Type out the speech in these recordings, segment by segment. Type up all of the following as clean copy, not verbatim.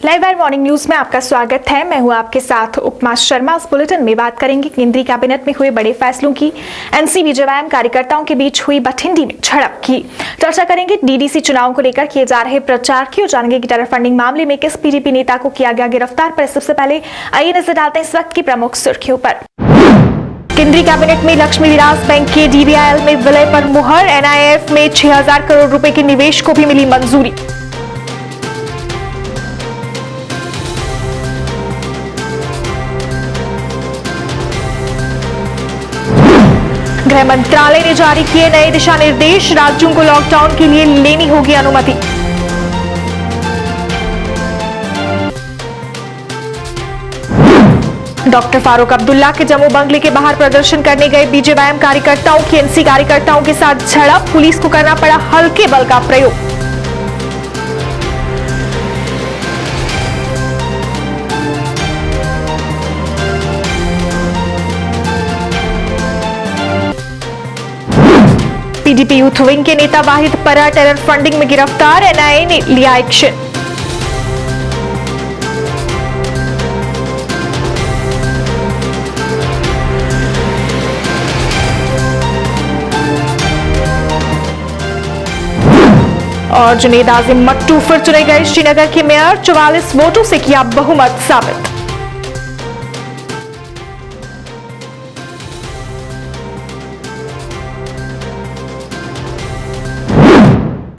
Live wire morning news में आपका स्वागत है। मैं हूं आपके साथ उपमा शर्मा। इस बुलेटिन में बात करेंगे केंद्रीय कैबिनेट में हुए बड़े फैसलों की, एनसीपी जवान कार्यकर्ताओं के बीच हुई बठिंडी में झड़प की, चर्चा करेंगे डीडीसी चुनाव को लेकर किए जा रहे प्रचार की और जानेंगे कि टेरर फंडिंग मामले में किस पीडीपी नेता को किया गया गिरफ्तार। पर सबसे पहले आइए नजर डालते हैं इस वक्त की प्रमुख सुर्खियों पर। केंद्रीय कैबिनेट में लक्ष्मी विलास बैंक के डीबीआईएल में विलय पर मुहर, एनआईएफ में 6000 करोड़ रुपए के निवेश को भी मिली मंजूरी। गृह मंत्रालय ने जारी किए नए दिशा निर्देश, राज्यों को लॉकडाउन के लिए लेनी होगी अनुमति। डॉक्टर फारूक अब्दुल्ला के जम्मू बंगले के बाहर प्रदर्शन करने गए बीजेवाईएम कार्यकर्ताओं की एनसी कार्यकर्ताओं के साथ झड़प, पुलिस को करना पड़ा हल्के बल का प्रयोग। पीडीपी यूथ विंग के नेता वाहिद परा टेरर फंडिंग में गिरफ्तार, एनआईए ने लिया एक्शन। और जुनेद आजिम मट्टू फिर चुने गए श्रीनगर के मेयर, 44 वोटों से किया बहुमत साबित।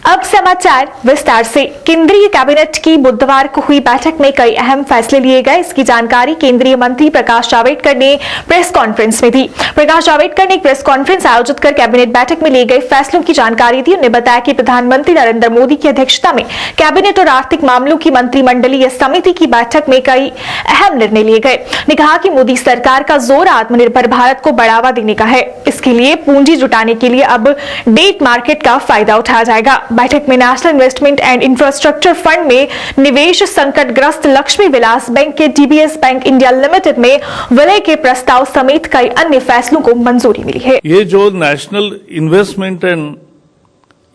अब समाचार विस्तार से। केंद्रीय कैबिनेट की बुधवार को हुई बैठक में कई अहम फैसले लिए गए। इसकी जानकारी केंद्रीय मंत्री प्रकाश जावड़ेकर ने प्रेस कॉन्फ्रेंस में दी। प्रकाश जावड़ेकर ने एक प्रेस कॉन्फ्रेंस आयोजित कर कैबिनेट बैठक में लिए गए फैसलों की जानकारी दी। उन्होंने बताया कि प्रधानमंत्री नरेंद्र मोदी की अध्यक्षता में कैबिनेट और आर्थिक मामलों की मंत्रिमंडलीय समिति की बैठक में कई अहम निर्णय लिए गए। ने कहा कि मोदी सरकार का जोर आत्मनिर्भर भारत को बढ़ावा देने का है। इसके लिए पूंजी जुटाने के लिए अब डेट मार्केट का फायदा उठाया जाएगा। बैठक में national investment and infrastructure fund में निवेश, संकटग्रस्त लक्ष्मी विलास बैंक के डीबीएस बैंक इंडिया लिमिटेड में विलय के प्रस्ताव समेत कई अन्य फैसलों को मंजूरी मिली है। ये जो national investment and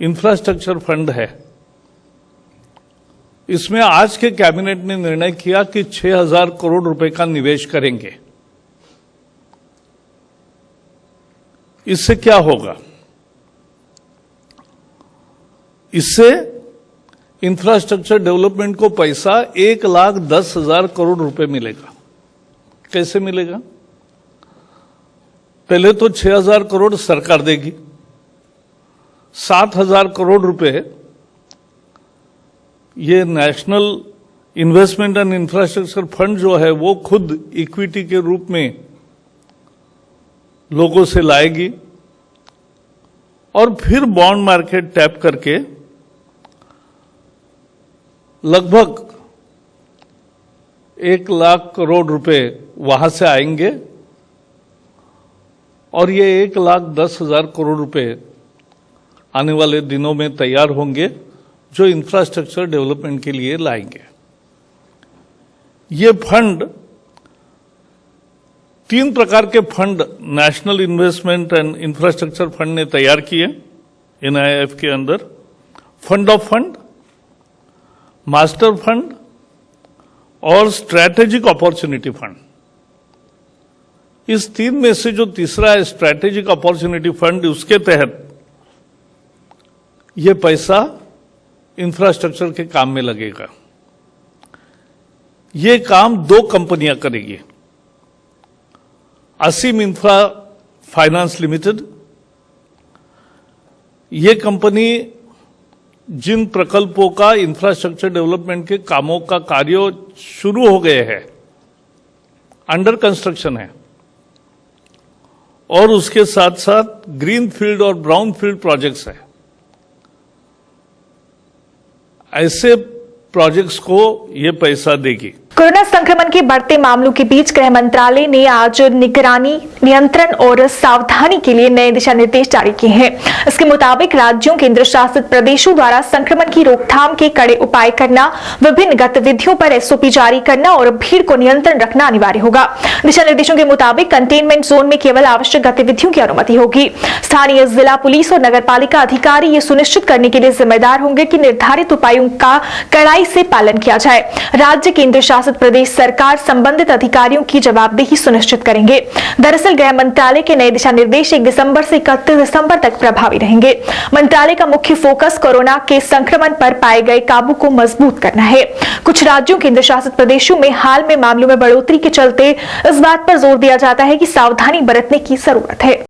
infrastructure fund है, इसमें आज के कैबिनेट ने निर्णय किया कि 6000 करोड़ रुपए का निवेश करेंगे। इससे क्या होगा? इससे इंफ्रास्ट्रक्चर डेवलपमेंट को पैसा 1,10,000 करोड़ रुपए मिलेगा। कैसे मिलेगा? पहले तो 6000 करोड़ सरकार देगी, 7000 करोड़ रुपए ये national investment and infrastructure fund जो है वो खुद इक्विटी के रूप में लोगों से लाएगी और फिर बॉन्ड मार्केट टैप करके लगभग 1 लाख करोड़ रुपए वहां से आएंगे और ये 1,10,000 करोड़ रुपए आने वाले दिनों में तैयार होंगे जो इंफ्रास्ट्रक्चर डेवलपमेंट के लिए लाएंगे। ये फंड 3 प्रकार के fund national investment and infrastructure fund ने तैयार किए एनआईएफ के अंदर। Fund of fund, master fund और स्ट्रैटेजिक अपॉर्चुनिटी फंड। इस 3 में से जो तीसरा है स्ट्रैटेजिक अपॉर्चुनिटी फंड, उसके तहत यह पैसा इंफ्रास्ट्रक्चर के काम में लगेगा। ये काम 2 कंपनियां करेगी, असीम इंफ्रा फाइनेंस लिमिटेड। ये कंपनी जिन प्रकल्पों का इंफ्रास्ट्रक्चर डेवलपमेंट के कामों का कार्य शुरू हो गए हैं, अंडर कंस्ट्रक्शन है, और उसके साथ साथ ग्रीन फील्ड और ब्राउन फील्ड प्रोजेक्ट्स है, ऐसे प्रोजेक्ट्स को ये पैसा देगी। कोरोना संक्रमण के बढ़ते मामलों के बीच गृह मंत्रालय ने आज निगरानी, नियंत्रण और सावधानी के लिए नए दिशा निर्देश जारी किए हैं। इसके मुताबिक राज्यों, केंद्र शासित प्रदेशों द्वारा संक्रमण की रोकथाम के कड़े उपाय करना, विभिन्न गतिविधियों पर एसओपी जारी करना और भीड़ को नियंत्रण रखना अनिवार्य होगा। दिशा निर्देशों के मुताबिक कंटेनमेंट जोन में केवल आवश्यक गतिविधियों की अनुमति होगी। स्थानीय जिला पुलिस और नगर पालिका अधिकारी ये सुनिश्चित करने के लिए जिम्मेदार होंगे कि निर्धारित उपायों का कड़ाई से पालन किया जाए। राज्य, केंद्र शासित प्रदेश सरकार संबंधित अधिकारियों की जवाबदेही सुनिश्चित करेंगे। दरअसल गृह मंत्रालय के नए दिशा निर्देश 1 दिसंबर से 31 दिसंबर तक प्रभावी रहेंगे। मंत्रालय का मुख्य फोकस कोरोना के संक्रमण पर पाए गए काबू को मजबूत करना है। कुछ राज्यों, केंद्र शासित प्रदेशों में हाल में मामलों में बढ़ोतरी के चलते इस बात पर जोर दिया जाता है कि सावधानी बरतने की जरूरत है।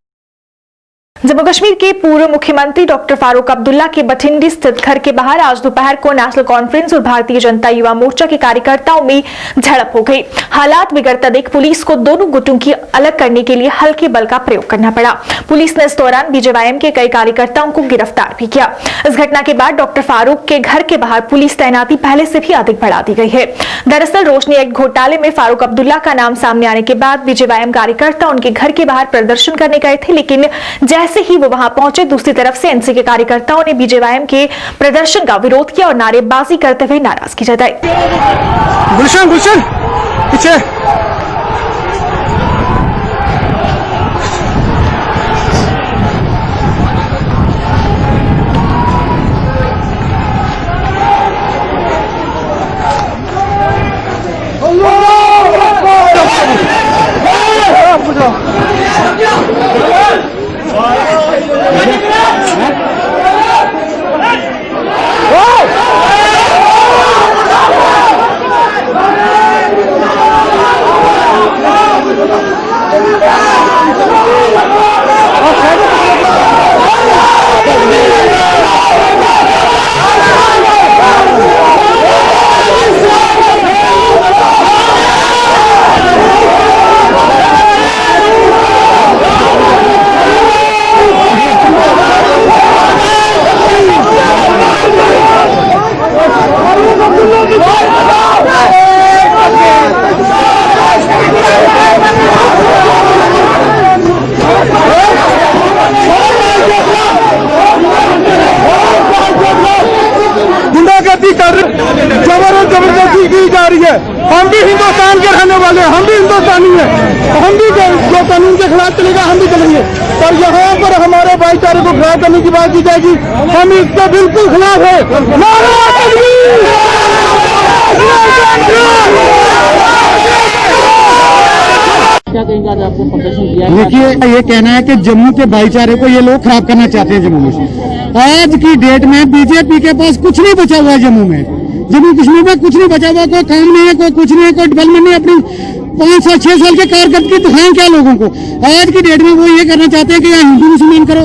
जम्मू कश्मीर के पूर्व मुख्यमंत्री डॉक्टर फारूक अब्दुल्ला के बठिंडी स्थित घर के बाहर आज दोपहर को नेशनल कॉन्फ्रेंस और भारतीय जनता युवा मोर्चा के कार्यकर्ताओं में झड़प हो गई। हालात बिगड़ता देख पुलिस को दोनों गुटों की अलग करने के लिए हल्के बल का प्रयोग करना पड़ा। पुलिस ने इस दौरान बीजेवाईएम के कई कार्यकर्ताओं को गिरफ्तार भी किया। इस घटना के बाद डॉक्टर फारूक के घर के बाहर पुलिस तैनाती पहले से भी अधिक बढ़ा दी गई है। दरअसल रोशनी एक्ट घोटाले में फारूक अब्दुल्ला का नाम सामने आने के बाद बीजेवाईएम कार्यकर्ता उनके घर के बाहर प्रदर्शन करने गए थे, लेकिन जैसे ही वो वहां पहुंचे, दूसरी तरफ से एनसी के कार्यकर्ताओं ने बीजेवाईएम के प्रदर्शन का विरोध किया और नारेबाजी करते हुए नाराजगी जताई। गुलशन गुलशन पीछे जबरदस्ती की जा रही है। हम भी हिंदुस्तान के रहने वाले हैं, हम भी हिंदुस्तानी हैं, हम भी जो कानून के खिलाफ चलेगा हम भी चलेंगे। और यहाँ पर हमारे भाईचारे को खड़ा करने की बात की जाएगी, हम इसके बिल्कुल खिलाफ है। क्या कहेंगे आज आपको प्रदर्शन किया? देखिए, ये कहना है कि जम्मू के भाईचारे को ये लोग खराब करना चाहते हैं। जम्मू में आज की डेट में बीजेपी के पास कुछ नहीं बचा हुआ है। जम्मू कश्मीर में कुछ नहीं बचा हुआ, कोई काम नहीं है, कोई कुछ नहीं है, कोई डेवलपमेंट नहीं। अपनी 5 साल 6 साल के कारकर्दगी दिखाएं क्या लोगों को? आज की डेट में वो ये करना चाहते हैं कि यहाँ हिंदू मुसलमान करो,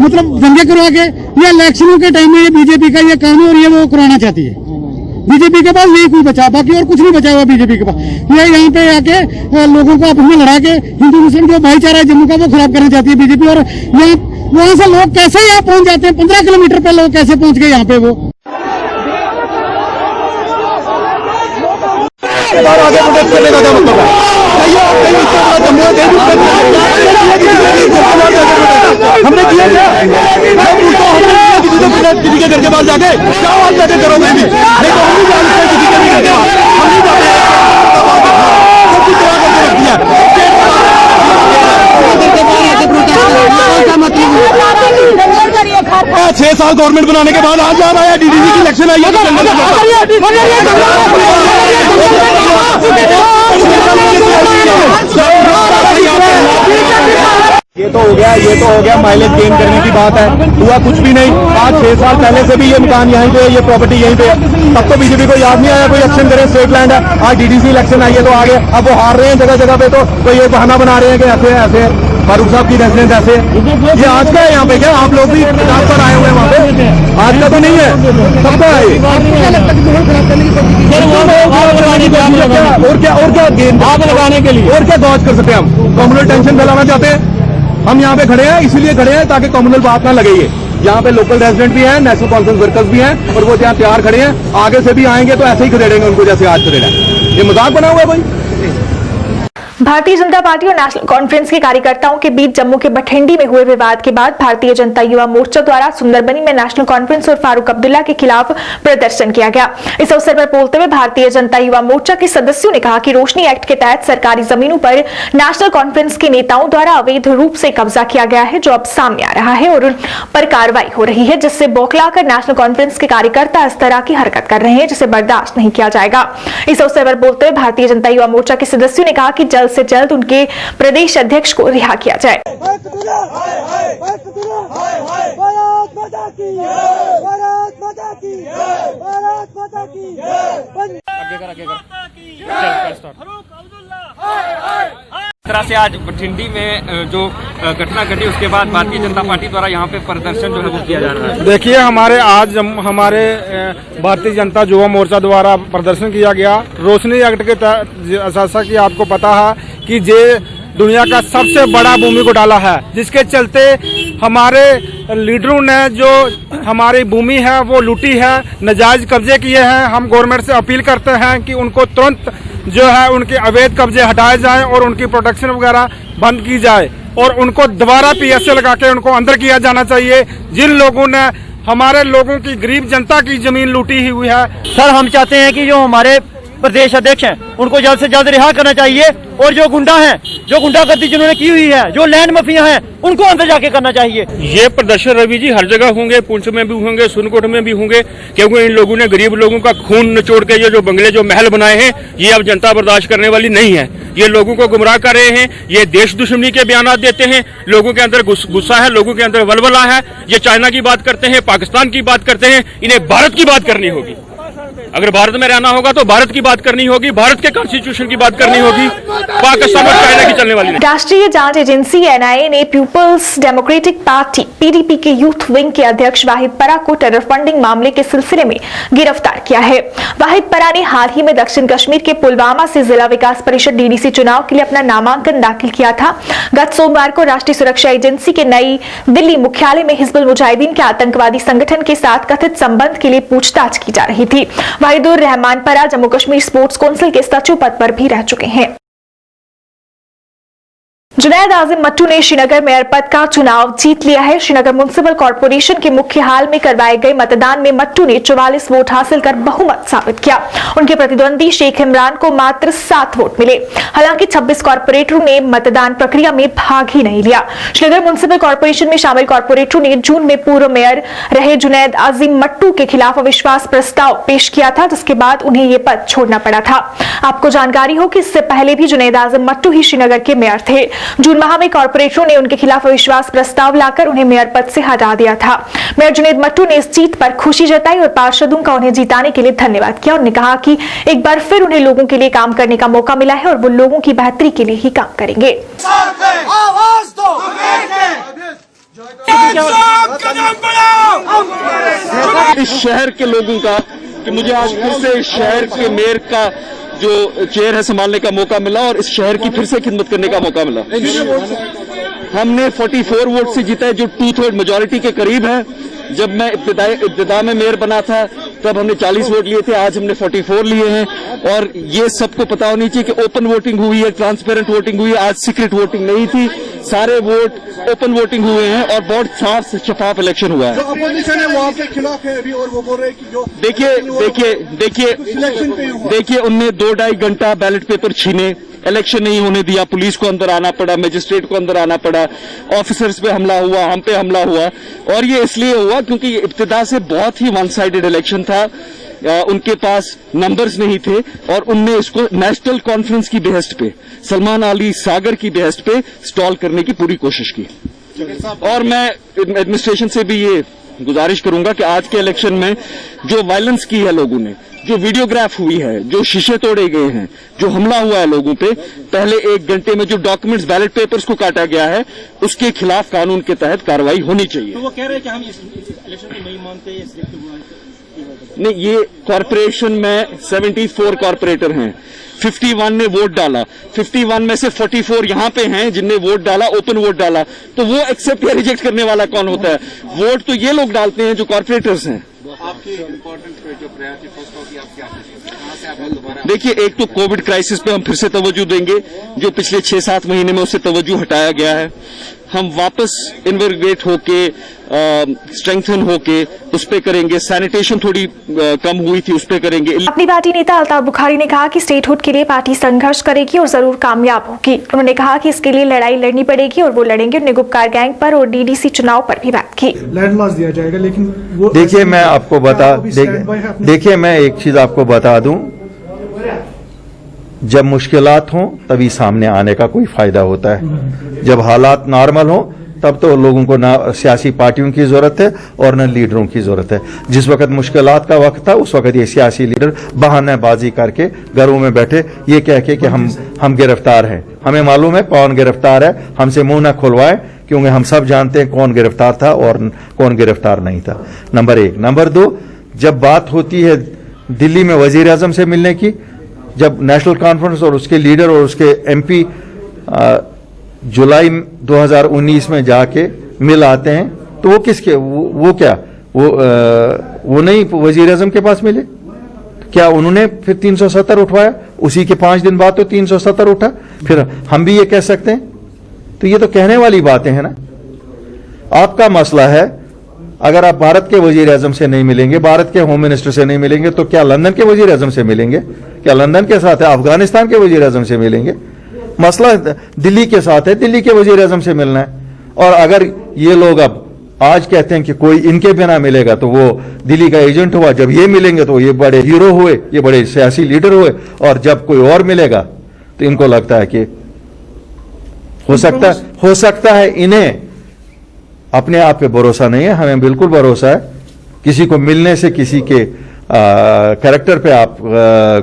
मतलब दंगे करवा के, या इलेक्शनों के टाइम में ये बीजेपी का ये काम है और ये वो कराना चाहती है। बीजेपी के पास यही कुछ बचा, बाकी और कुछ नहीं बचा हुआ बीजेपी के पास। ये यहाँ पे आके लोगों को आपस में लड़ा के हिंदू मुस्लिम जो भाईचारा है जम्मू का वो खराब करना चाहती है बीजेपी। और यहाँ वहाँ से लोग कैसे यहाँ पहुंच जाते हैं? 15 किलोमीटर पे लोग कैसे पहुंच गए यहाँ पे? वो हमने किया किसी के घर के पास जाके क्या बात जाके करोगे? नहीं तो हम नहीं जानते किसी के भी घर के पास, हम नहीं जाते। सब कुछ चला करके रख दिया। 6 साल गवर्नमेंट बनाने के बाद आज याद आया डीडीसी की इलेक्शन आई है। ये तो हो गया माइलेज गेन करने की बात है। हुआ कुछ भी नहीं। आज 6 साल पहले से भी ये मकान यहीं पे, ये प्रॉपर्टी यहीं पे। तब तो बीजेपी को याद नहीं आया कोई एक्शन करे, स्टेट लैंड है। आज डीडीसी इलेक्शन आई है तो आगे अब वो हार रहे हैं जगह जगह पे, तो ये बहाना बना रहे हैं कि ऐसे ऐसे फारूक साहब की रेजिडेंस ऐसे। ये आज का है यहाँ पे क्या? आप लोग भी 50 पर आए हुए हैं वहाँ पे, आज का तो नहीं है, सबका है। और क्या गेंद आग लगाने के लिए और क्या दौज कर सकते हैं हम? कम्युनल टेंशन फैलाना चाहते हैं। हम यहाँ पे खड़े हैं, इसीलिए खड़े हैं ताकि कम्युनल बात ना लगे। यहाँ पे लोकल रेजिडेंट भी हैं, नेशनल कॉन्फ्रेंस वर्कर्स भी हैं, और वो यहाँ तैयार खड़े हैं। आगे से भी आएंगे तो ऐसे ही खदेड़ेंगे उनको जैसे आज खदेड़ा है। ये मजाक बना हुआ है कोई? भारतीय जनता पार्टी और नेशनल कॉन्फ्रेंस के कार्यकर्ताओं के बीच जम्मू के बठिंडी में हुए विवाद के बाद भारतीय जनता युवा मोर्चा द्वारा सुंदरबनी में नेशनल कॉन्फ्रेंस और फारूक अब्दुल्ला के खिलाफ प्रदर्शन किया गया। इस अवसर पर बोलते हुए भारतीय जनता युवा मोर्चा के सदस्यों ने कहा कि रोशनी एक्ट के तहत सरकारी जमीनों पर नेशनल कॉन्फ्रेंस के नेताओं द्वारा अवैध रूप से कब्जा किया गया है, जो अब सामने आ रहा है और उन पर कार्रवाई हो रही है, जिससे बौखलाकर नेशनल कॉन्फ्रेंस के कार्यकर्ता इस तरह की हरकत कर रहे हैं, जिसे बर्दाश्त नहीं किया जाएगा। इस अवसर पर बोलते हुए भारतीय जनता युवा मोर्चा के सदस्यों ने कहा कि जल्द से जल्द उनके प्रदेश अध्यक्ष को रिहा किया जाए। तरह से आज बठिंडी में जो घटना घटी उसके बाद भारतीय जनता पार्टी द्वारा यहाँ पे प्रदर्शन जो है वो किया जा रहा है। देखिए, हमारे भारतीय जनता युवा मोर्चा द्वारा प्रदर्शन किया गया रोशनी एक्ट के तहत। जैसा कि आपको पता है कि ये दुनिया का सबसे बड़ा भूमि घोटाला है, जिसके चलते हमारे लीडरों ने जो हमारी भूमि है वो लूटी है, नाजायज कब्जे किए हैं। हम गवर्नमेंट से अपील करते हैं कि उनको तुरंत जो है उनके अवैध कब्जे हटाए जाएं और उनकी प्रोटेक्शन वगैरह बंद की जाए और उनको दोबारा पीएसए लगा के उनको अंदर किया जाना चाहिए। जिन लोगों ने हमारे लोगों की, गरीब जनता की जमीन लूटी ही हुई है। सर, हम चाहते हैं कि जो हमारे प्रदेश अध्यक्ष हैं उनको जल्द से जल्द रिहा करना चाहिए और जो गुंडा हैं, जो गुंडागर्दी जिन्होंने की हुई है, जो लैंड माफिया हैं, उनको अंदर जाके करना चाहिए। ये प्रदर्शन रवि जी हर जगह होंगे, पुंछ में भी होंगे, सुनकोट में भी होंगे, क्योंकि इन लोगों ने गरीब लोगों का खून निचोड़ के ये जो बंगले, जो महल बनाए हैं, ये अब जनता बर्दाश्त करने वाली नहीं है। ये लोगों को गुमराह कर रहे हैं, ये देश दुश्मनी के बयान देते हैं, लोगों के अंदर गुस्सा है, लोगों के अंदर वलवला है। ये चाइना की बात करते हैं, पाकिस्तान की बात करते हैं, इन्हें भारत की बात करनी होगी। अगर भारत में रहना होगा तो भारत की बात करनी होगी, भारत के कॉन्स्टिट्यूशन की बात करनी होगी, पाकिस्तान और चाइना की चलने वाली नहीं। राष्ट्रीय जांच एजेंसी एनआईए ने पीपुल्स डेमोक्रेटिक पार्टी पीडीपी के यूथ विंग के अध्यक्ष वाहिद परा को टेरर फंडिंग मामले के सिलसिले में गिरफ्तार किया है। वाहिद परा ने हाल ही में दक्षिण कश्मीर के पुलवामा से जिला विकास परिषद डीडीसी चुनाव के लिए अपना नामांकन दाखिल किया था। गत सोमवार को राष्ट्रीय सुरक्षा एजेंसी के नई दिल्ली मुख्यालय में हिजबुल मुजाहिदीन के आतंकवादी संगठन के साथ कथित संबंध के लिए पूछताछ की जा रही थी। वाहिदुर रहमान परा जम्मू कश्मीर स्पोर्ट्स काउंसिल के सचिव पद पर भी रह चुके हैं। जुनैद आजिम मट्टू ने श्रीनगर मेयर पद का चुनाव जीत लिया है। श्रीनगर म्युनिसिपल कॉर्पोरेशन के मुख्य हाल में करवाए गए मतदान में मट्टू ने 44 वोट हासिल कर बहुमत साबित किया। उनके प्रतिद्वंदी शेख इमरान को मात्र 7 वोट मिले। हालांकि 26 कॉर्पोरेटरों ने मतदान प्रक्रिया में भाग ही नहीं लिया। श्रीनगर म्युनिसिपल कॉर्पोरेशन में शामिल कॉर्पोरेटरों ने जून में पूर्व मेयर रहे जुनैद आजिम मट्टू के खिलाफ अविश्वास प्रस्ताव पेश किया था, जिसके बाद उन्हें ये पद छोड़ना पड़ा था। आपको जानकारी हो कि इससे पहले भी जुनैद आजिम मट्टू ही श्रीनगर के मेयर थे। जून माह में कॉर्पोरेटरों ने उनके खिलाफ अविश्वास प्रस्ताव लाकर उन्हें मेयर पद से हटा दिया था। मेयर जुनैद मट्टू ने इस जीत पर खुशी जताई और पार्षदों का उन्हें जिताने के लिए धन्यवाद किया। उन्होंने कहा कि एक बार फिर उन्हें लोगों के लिए काम करने का मौका मिला है और वो लोगों की बेहतरी के लिए ही काम करेंगे। इस शहर के लोगों का कि मुझे आज फिर से इस शहर के मेयर का जो चेयर है संभालने का मौका मिला और इस शहर की फिर से खिदमत करने का मौका मिला। हमने 44 वोट से जीता है, जो 2/3 मेजोरिटी के करीब है। जब मैं इब्तिदा में मेयर बना था तब हमने 40 वोट लिए थे, आज हमने 44 लिए हैं। और ये सबको पता होनी चाहिए कि ओपन वोटिंग हुई है, ट्रांसपेरेंट वोटिंग हुई है, आज सीक्रेट वोटिंग नहीं थी, सारे वोट ओपन वोटिंग हुए हैं और बहुत साफ शफाफ इलेक्शन हुआ है। जो अपोजिशन है वो आपके खिलाफ है अभी और वो बोल रहे हैं कि जो देखिए उनने 2-2.5 घंटा बैलेट पेपर छीने, इलेक्शन नहीं होने दिया, पुलिस को अंदर आना पड़ा, मजिस्ट्रेट को अंदर आना पड़ा, ऑफिसर्स पे हमला हुआ, हम पे हमला हुआ। और ये इसलिए हुआ क्योंकि ये इब्तिदा से बहुत ही वन साइडेड इलेक्शन था। उनके पास नंबर्स नहीं थे और उनने इसको नेशनल कॉन्फ्रेंस की बेहस्त पे, सलमान अली सागर की बेहस्त पे स्टॉल करने की पूरी कोशिश की। और मैं एडमिनिस्ट्रेशन से भी ये गुजारिश करूंगा कि आज के इलेक्शन में जो वायलेंस की है लोगों ने, जो वीडियोग्राफ हुई है, जो शीशे तोड़े गए हैं, जो हमला हुआ है लोगों पे, पहले 1 घंटे में जो डॉक्यूमेंट्स बैलेट पेपर्स को काटा गया है, उसके खिलाफ कानून के तहत कार्रवाई होनी चाहिए। तो वो कह रहे हैं कि हम इस इलेक्शन को नहीं मानते। नहीं, ये कॉर्पोरेशन में 74 कॉर्पोरेटर हैं, 51 ने वोट डाला, 51 में से 44 यहाँ पे हैं जिनने वोट डाला, ओपन वोट डाला। तो वो एक्सेप्ट या रिजेक्ट करने वाला कौन होता है? वोट तो ये लोग डालते हैं जो कॉर्पोरेटर्स हैं। आपकी इम्पोर्टेंट जो प्रायोरिटी फर्स्ट होगी आपकी देखिए, एक तो कोविड क्राइसिस पे हम फिर से तवज्जो देंगे, जो पिछले 6-7 महीने में उससे तवज्जो हटाया गया है। हम वापस इन्वर्गेट होके स्ट्रेंथन होके उस पे करेंगे। सैनिटेशन थोड़ी कम हुई थी, उस पे करेंगे। अपनी पार्टी नेता अल्ताफ बुखारी ने कहा कि स्टेटहुड के लिए पार्टी संघर्ष करेगी और जरूर कामयाब होगी। उन्होंने कहा कि इसके लिए लड़ाई लड़नी पड़ेगी और वो लड़ेंगे। उन्होंने गुपकार गैंग पर और डीडीसी चुनाव पर भी बात की। लैंड लॉस दिया जाएगा, लेकिन वो देखिए मैं आपको देखिए मैं एक चीज आपको बता दूं, जब मुश्किलात हों तभी सामने आने का कोई फायदा होता है। जब हालात नॉर्मल हों तब तो लोगों को ना सियासी पार्टियों की जरूरत है और न लीडरों की जरूरत है। जिस वक्त मुश्किलात का वक्त था उस वक्त ये सियासी लीडर बहानेबाजी करके घरों में बैठे ये कह के कि हम गिरफ्तार हैं। हमें मालूम है कौन गिरफ्तार है, हमसे मुंह न खुलवाएं, क्योंकि हम सब जानते हैं कौन गिरफ्तार था और कौन गिरफ्तार नहीं था। नंबर 1। नंबर 2, जब बात होती है दिल्ली में वजीर आजम से मिलने की, जब नेशनल कॉन्फ्रेंस और उसके लीडर और उसके एमपी जुलाई 2019 में जाके मिल आते हैं, तो वो किसके वो नहीं वजीर आजम के पास मिले क्या? उन्होंने फिर 370 उठवाया, उसी के 5 दिन बाद तो 370 उठा। फिर हम भी ये कह सकते हैं? तो ये तो कहने वाली बातें हैं ना। आपका मसला है, अगर आप भारत के वजीर आजम से नहीं मिलेंगे, भारत के होम मिनिस्टर से नहीं मिलेंगे, तो क्या लंदन के वजीर आजम से मिलेंगे? क्या लंदन के साथ है अफगानिस्तान के वजीर आजम से मिलेंगे? मसला दिल्ली के साथ है, दिल्ली के वजीर आजम से मिलना है। और अगर ये लोग अब आज कहते हैं कि कोई इनके बिना मिलेगा तो वो दिल्ली का एजेंट हुआ, जब ये मिलेंगे तो ये बड़े हीरो हुए, ये बड़े सियासी लीडर हुए, और जब कोई और मिलेगा तो इनको लगता है कि हो सकता है इन्हें अपने आप पे भरोसा नहीं है। हमें बिल्कुल भरोसा है। किसी को मिलने से किसी के कैरेक्टर पे आप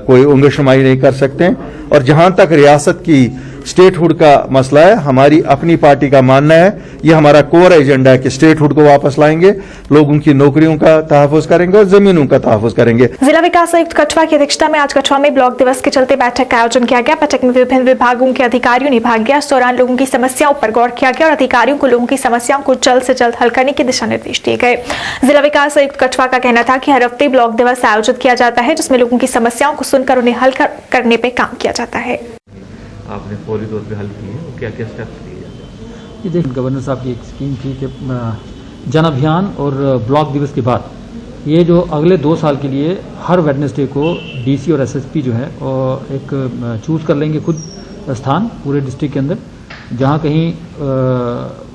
कोई उंगशमाई नहीं कर सकते हैं। और जहां तक रियासत की स्टेटहुड का मसला है, हमारी अपनी पार्टी का मानना है, ये हमारा कोर एजेंडा है कि स्टेटहुड को वापस लाएंगे, लोगों की नौकरियों का तहफ़्फ़ुज़ करेंगे और जमीनों का तहफ़्फ़ुज़ करेंगे। जिला विकास आयुक्त कठुआ की अध्यक्षता में आज कठुआ में ब्लॉक दिवस के चलते बैठक का आयोजन किया गया। बैठक में विभिन्न विभागों के अधिकारियों ने भाग लिया। इस दौरान लोगों की समस्याओं पर गौर किया गया और अधिकारियों को लोगों की समस्याओं को जल्द से जल्द हल करने के दिशा निर्देश दिए गए। जिला विकास आयुक्त कठुआ का कहना था कि हर हफ्ते ब्लॉक दिवस आयोजित किया जाता है, जिसमें लोगों की समस्याओं को सुनकर उन्हें हल करने पर काम किया जाता है। आपने फौरी तौर पे हल की है, क्या क्या स्टेप्स लिए जाते हैं? ये देख, गवर्नर साहब की एक स्कीम थी कि जन अभियान और ब्लॉक दिवस के बाद ये जो अगले 2 साल के लिए हर वेडनेसडे को डीसी और एसएसपी जो है और एक चूज़ कर लेंगे खुद स्थान पूरे डिस्ट्रिक्ट के अंदर, जहाँ कहीं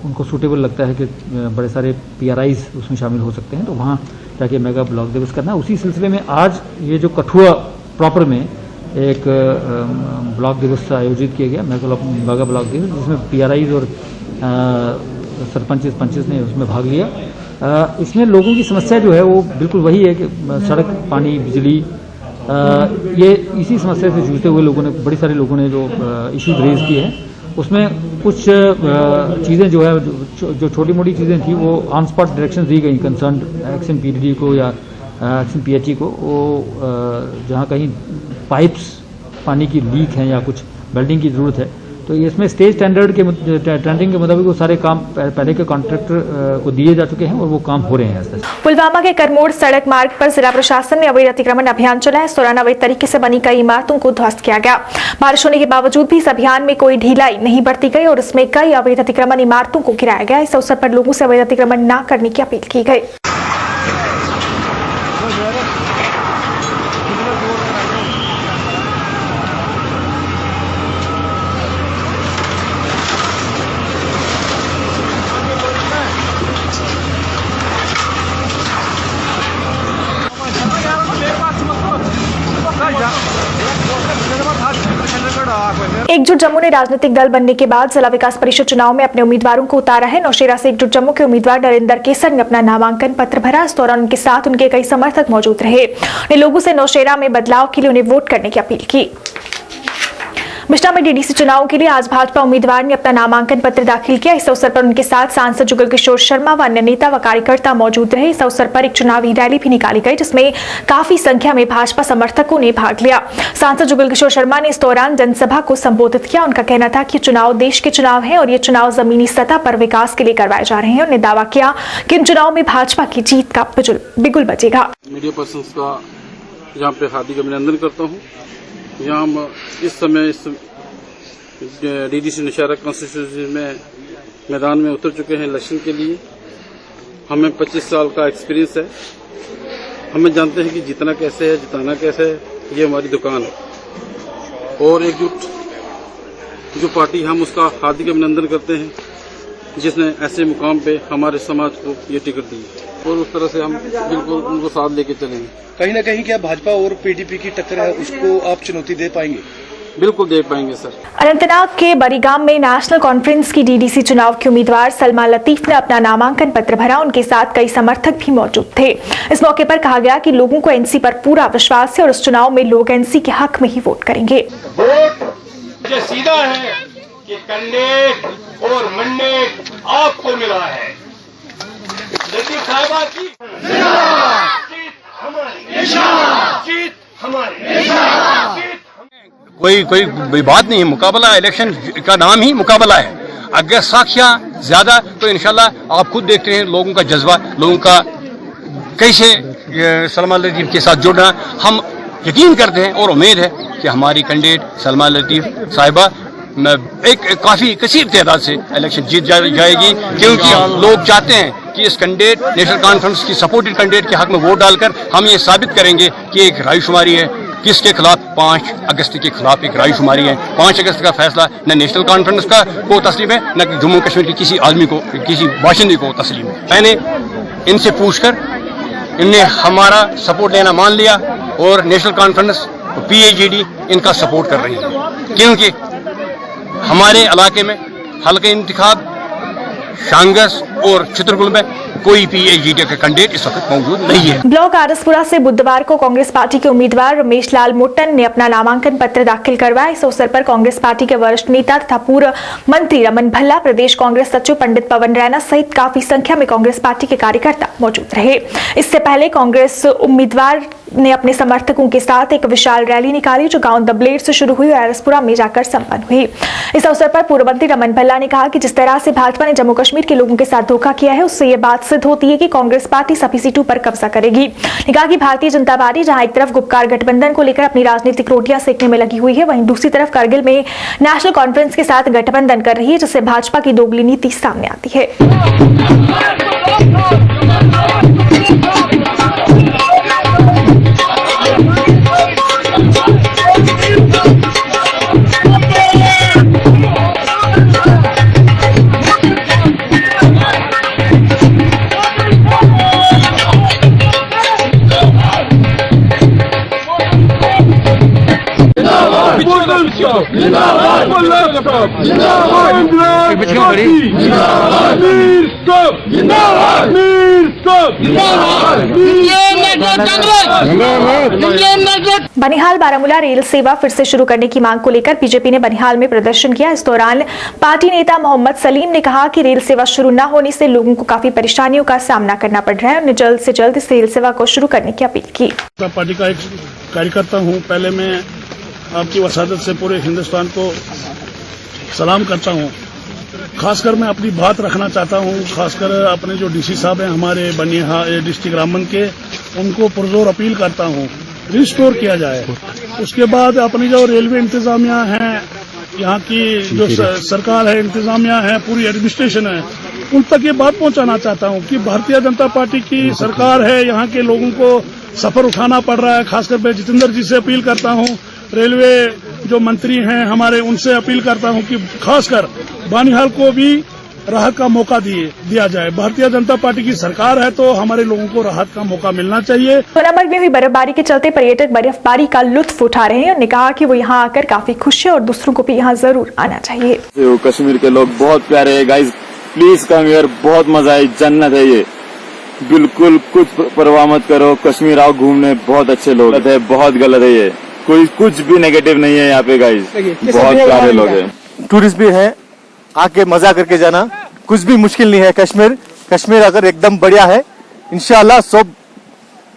उनको सूटेबल लगता है कि बड़े सारे PRIs उसमें शामिल हो सकते हैं, तो वहाँ जाके मेगा ब्लॉक दिवस करना है। उसी सिलसिले में आज ये जो कठुआ प्रॉपर में एक ब्लॉक दिवस आयोजित किया गया, मेगा ब्लॉक दिवस, जिसमें PRIs और सरपंचेस ने उसमें भाग लिया। इसमें लोगों की समस्या जो है वो बिल्कुल वही है कि सड़क, पानी, बिजली, ये इसी समस्या से जूझते हुए लोगों ने, बड़ी सारे लोगों ने जो इश्यूज रेज किए हैं, उसमें कुछ चीज़ें जो है जो छोटी मोटी चीज़ें थी वो ऑन स्पॉट डायरेक्शन दी गई कंसर्न एक्शन PDD को या एक्शन PHE को, वो जहाँ कहीं पाइप्स पानी की लीक हैं या कुछ वेल्डिंग की ज़रूरत है, तो इसमें स्टेज टेंडरिंग के मुताबिक वो सारे काम पहले के कॉन्ट्रैक्टर को दिए जा चुके हैं और वो काम हो रहे हैं। पुलवामा के करमोड़ सड़क मार्ग पर जिला प्रशासन ने अवैध अतिक्रमण अभियान चलाया। इस दौरान अवैध तरीके से बनी कई इमारतों को ध्वस्त किया गया। बारिश होने के बावजूद भी इस अभियान में कोई ढिलाई नहीं बरती गई और इसमें कई अवैध अतिक्रमण इमारतों को गिराया गया। इस अवसर पर लोगों से अवैध अतिक्रमण न करने की अपील की गई। एकजुट जम्मू ने राजनीतिक दल बनने के बाद जिला विकास परिषद चुनाव में अपने उम्मीदवारों को उतारा है। नौशेरा से एकजुट जम्मू के उम्मीदवार नरेंद्र केसर ने अपना नामांकन पत्र भरा। इस दौरान उनके साथ उनके कई समर्थक मौजूद रहे। उन्हें लोगों से नौशेरा में बदलाव के लिए उन्हें वोट करने की अपील की। बिष्टा में DDC चुनाव के लिए आज भाजपा उम्मीदवार ने अपना नामांकन पत्र दाखिल किया। इस अवसर पर उनके साथ सांसद जुगल किशोर शर्मा व अन्य नेता व कार्यकर्ता मौजूद रहे। इस अवसर पर एक चुनावी रैली भी निकाली गई, जिसमें काफी संख्या में भाजपा समर्थकों ने भाग लिया। सांसद जुगल किशोर शर्मा ने इस दौरान जनसभा को संबोधित किया। उनका कहना था कि चुनाव देश के चुनाव है और ये चुनाव जमीनी सतह पर विकास के लिए करवाए जा रहे हैं। उन्होंने दावा किया कि इन चुनाव में भाजपा की जीत का बिगुल बजेगा। मीडिया पर्सन का यहाँ पे हार्दिक अभिनंदन करता हूँ। यहाँ हम इस समय इस डीडीसी नौशहरा कॉन्स्टिट्यूंसी में मैदान में उतर चुके हैं इलेक्शन के लिए। हमें 25 साल का एक्सपीरियंस है। हमें जानते हैं कि जीतना कैसे है, जिताना कैसे है। ये हमारी दुकान है और एकजुट जो पार्टी, हम उसका हार्दिक अभिनंदन करते हैं जिसने ऐसे मुकाम पे हमारे समाज को ये टिकट दी और उस तरह से हम बिल्कुल उनको साथ लेके चलेंगे। कहीं ना कहीं क्या भाजपा और पीडीपी की टक्कर है, उसको आप चुनौती दे पाएंगे? बिल्कुल दे पाएंगे सर। अनंतनाग के बरीगाम में नेशनल कॉन्फ्रेंस की डीडीसी चुनाव के उम्मीदवार सलमा लतीफ ने अपना नामांकन पत्र भरा। उनके साथ कई समर्थक भी मौजूद थे। इस मौके पर कहा गया कि लोगों को एनसी पर पूरा विश्वास है और इस चुनाव में लोग एनसी के हक में ही वोट करेंगे। वोट ये सीधा है कि कैंडिडेट और मैंडेट आपको मिला है। लतीफ साहबा की जीत हमारी। कोई बात नहीं, मुकाबला इलेक्शन का नाम ही मुकाबला है। अगर साखियां ज्यादा तो इंशाल्लाह आप खुद देखते हैं लोगों का जज्बा, लोगों का कैसे सलमा लतीफ के साथ जुड़ना। हम यकीन करते हैं और उम्मीद है कि हमारी कैंडिडेट सलमा लतीफ साहिबा एक काफी कसीर तादाद से इलेक्शन जीत जाएगी, क्योंकि लोग चाहते हैं कि इस कैंडिडेट नेशनल कॉन्फ्रेंस की सपोर्टेड कैंडिडेट के हक में वोट डालकर हम ये साबित करेंगे कि एक रायशुमारी है किसके खिलाफ। 5 अगस्त के खिलाफ एक रायशुमारी है। 5 अगस्त का फैसला न नेशनल कॉन्फ्रेंस का को तस्लीम है, न जम्मू कश्मीर के किसी आदमी को, किसी बाशिंदे को तस्लीम है। मैंने इनसे पूछकर इनने हमारा सपोर्ट लेना मान लिया और नेशनल कॉन्फ्रेंस PAGD इनका सपोर्ट कर रही है, क्योंकि हमारे इलाके में हल्के इंतखाब शांगस और चित्रकुल में कोई PAGD का कैंडिडेट इस वक्त मौजूद नहीं है। ब्लॉक आरसपुरा से बुधवार को कांग्रेस पार्टी के उम्मीदवार रमेश लाल मोटन ने अपना नामांकन पत्र दाखिल करवाया। इस अवसर पर कांग्रेस पार्टी के वरिष्ठ नेता तथा पूर्व मंत्री रमन भल्ला, प्रदेश कांग्रेस सचिव पंडित पवन रैना सहित काफी संख्या में कांग्रेस पार्टी के कार्यकर्ता मौजूद रहे। इससे पहले कांग्रेस उम्मीदवार ने अपने समर्थकों के साथ एक विशाल रैली निकाली जो गांव दबलेर से शुरू हुई और आरसपुरा में जाकर संपन्न हुई। इस अवसर पर पूर्व मंत्री रमन भल्ला ने कहा कि जिस तरह से भाजपा ने जम्मू कश्मीर के लोगों के साथ धोखा किया है, उससे ये बात सिद्ध होती है कि कांग्रेस पार्टी सभी सीटों पर कब्जा करेगी। ने कहा कि भारतीय जनता पार्टी जहां एक तरफ गुपकार गठबंधन को लेकर अपनी राजनीतिक रोटियां सेकने में लगी हुई है, वहीं दूसरी तरफ करगिल में नेशनल कॉन्फ्रेंस के साथ गठबंधन कर रही है, जिससे भाजपा की दोगली नीति सामने आती है। बनिहाल बारामूला रेल सेवा फिर से शुरू करने की मांग को लेकर बीजेपी ने बनिहाल में प्रदर्शन किया। इस दौरान पार्टी नेता मोहम्मद सलीम ने कहा कि रेल सेवा शुरू न होने से लोगों को काफी परेशानियों का सामना करना पड़ रहा है। उन्होंने जल्द से जल्द इस रेल सेवा को शुरू करने की अपील की। पार्टी का एक कार्यकर्ता हूँ। पहले मैं आपकी वसादत से पूरे हिंदुस्तान को सलाम करता हूँ। खासकर मैं अपनी बात रखना चाहता हूँ, खासकर अपने जो डीसी साहब हैं हमारे बनिहाल डिस्ट्रिक्ट रामबन के, उनको पुरजोर अपील करता हूँ रिस्टोर किया जाए। उसके बाद अपनी जो रेलवे इंतजामिया है, यहाँ की जो सरकार है, इंतजामिया है, पूरी एडमिनिस्ट्रेशन है, उन तक ये बात पहुँचाना चाहता हूँ कि भारतीय जनता पार्टी की सरकार है, यहाँ के लोगों को सफर उठाना पड़ रहा है। खासकर मैं जितेंद्र जी से अपील करता हूँ, रेलवे जो मंत्री हैं हमारे, उनसे अपील करता हूं कि खासकर बानिहाल को भी राहत का मौका दिया जाए। भारतीय जनता पार्टी की सरकार है तो हमारे लोगों को राहत का मौका मिलना चाहिए। सोनामर्ग में हुई बर्फबारी के चलते पर्यटक बर्फबारी का लुत्फ उठा रहे हैं। उन्होंने कहा कि वो यहाँ आकर काफी खुश है और दूसरों को भी यहाँ जरूर आना चाहिए। कश्मीर के लोग बहुत प्यारे है गाइज, प्लीज कम हियर, बहुत मजा है, जन्नत है ये। बिल्कुल कुछ परवाह मत करो, कश्मीर आओ घूमने, बहुत अच्छे लोग है, बहुत गलत है ये, कोई कुछ भी नेगेटिव नहीं है यहाँ पे गाइज, बहुत प्यारे लोग हैं। टूरिस्ट भी है, आके मजा करके जाना, कुछ भी मुश्किल नहीं है। कश्मीर अगर एकदम बढ़िया है, इंशाल्लाह सब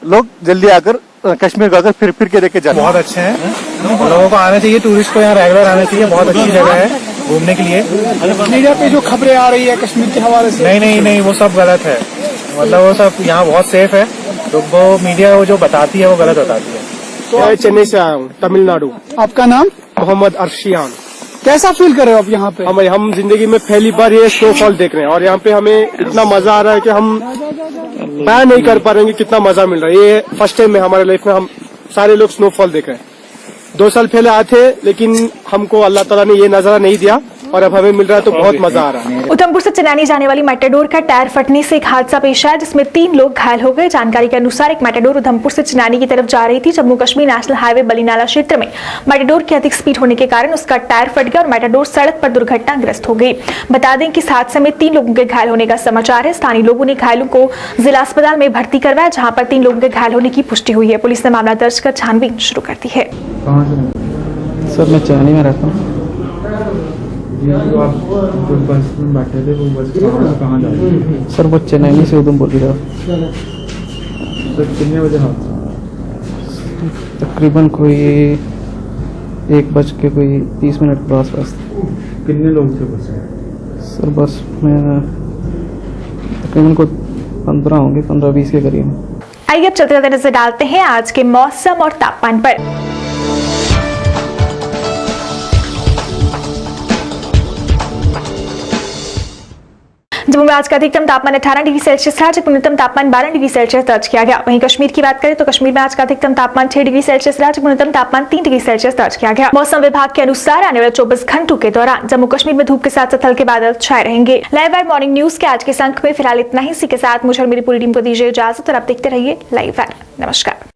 लोग जल्दी आकर कश्मीर को आकर फिर के देख के जाना। बहुत अच्छे हैं, लोगों को आना चाहिए, टूरिस्ट को यहाँ रेगुलर आना चाहिए, बहुत अच्छी जगह है घूमने के लिए। मीडिया पे जो खबरें आ रही है कश्मीर के हवाले से, नहीं वो सब गलत है। मतलब वो सब यहाँ बहुत सेफ है, तो वो मीडिया वो जो बताती है वो गलत बताती है। मैं चेन्नई से आया हूँ, तमिलनाडु। आपका नाम? मोहम्मद अर्शियान। कैसा फील कर रहे हो आप यहाँ पे? हम जिंदगी में पहली बार ये स्नोफॉल देख रहे हैं और यहाँ पे हमें इतना मजा आ रहा है कि हम बयान नहीं कर पा रहे हैं कि कितना मजा मिल रहा है। ये फर्स्ट टाइम है हमारे लाइफ में हम सारे लोग स्नोफॉल देख रहे हैं। 2 साल पहले आए थे लेकिन हमको अल्लाह ताला ने ये नजारा नहीं दिया और अब हमें मिल रहा है तो बहुत मजा आ रहा है। उधमपुर से चनैनी जाने वाली मेटाडोर का टायर फटने से एक हादसा पेश आया जिसमें 3 लोग घायल हो गए। जानकारी के अनुसार एक मेटाडोर उधमपुर से चनैनी की तरफ जा रही थी। जम्मू कश्मीर नेशनल हाईवे बलीनाला क्षेत्र में मेटाडोर की अधिक स्पीड होने के कारण उसका टायर फट गया और मेटाडोर सड़क पर दुर्घटनाग्रस्त हो गई। बता दें कि इस हादसे में 3 लोगों के घायल होने का समाचार है। स्थानीय लोगों ने घायलों को जिला अस्पताल में भर्ती करवाया जहाँ पर 3 लोगों के घायल होने की पुष्टि हुई है। पुलिस ने मामला दर्ज कर छानबीन शुरू कर दी है। सर मैं चेन्नई में रहता हूँ। तो आप जो बस में बैठे थे वो बस कहाँ जा रही थी? सर वो चेन्नई से उधमपुर की तरफ। सर कितने बजे हादसा? तकरीबन कोई 1:30 के आसपास। कितने लोग थे बस में? सर बस में तकरीबन कोई 15 होंगे, 15-20 के करीब। आइए अब चलते नजर डालते हैं आज के मौसम और तापमान पर। जम्मू में आज का अधिकतम तापमान 18 डिग्री सेल्सियस था जबकि न्यूनतम तापमान 12 डिग्री सेल्सियस दर्ज किया गया। वहीं कश्मीर की बात करें तो कश्मीर में आज का अधिकतम तापमान 6 डिग्री सेल्सियस रहा जबकि न्यूनतम तापमान 3 डिग्री सेल्सियस दर्ज किया गया। मौसम विभाग के अनुसार आने वाले 24 घंटों के दौरान जम्मू कश्मीर में धूप के साथ साथ हल्के बादल छाए रहेंगे। लाइव वायर मॉर्निंग न्यूज के आज के अंक में फिलहाल इतना ही। इसी के साथ मुझे और मेरी पूरी टीम को दीजिए इजाजत और आप देखते रहिए लाइव वायर। नमस्कार।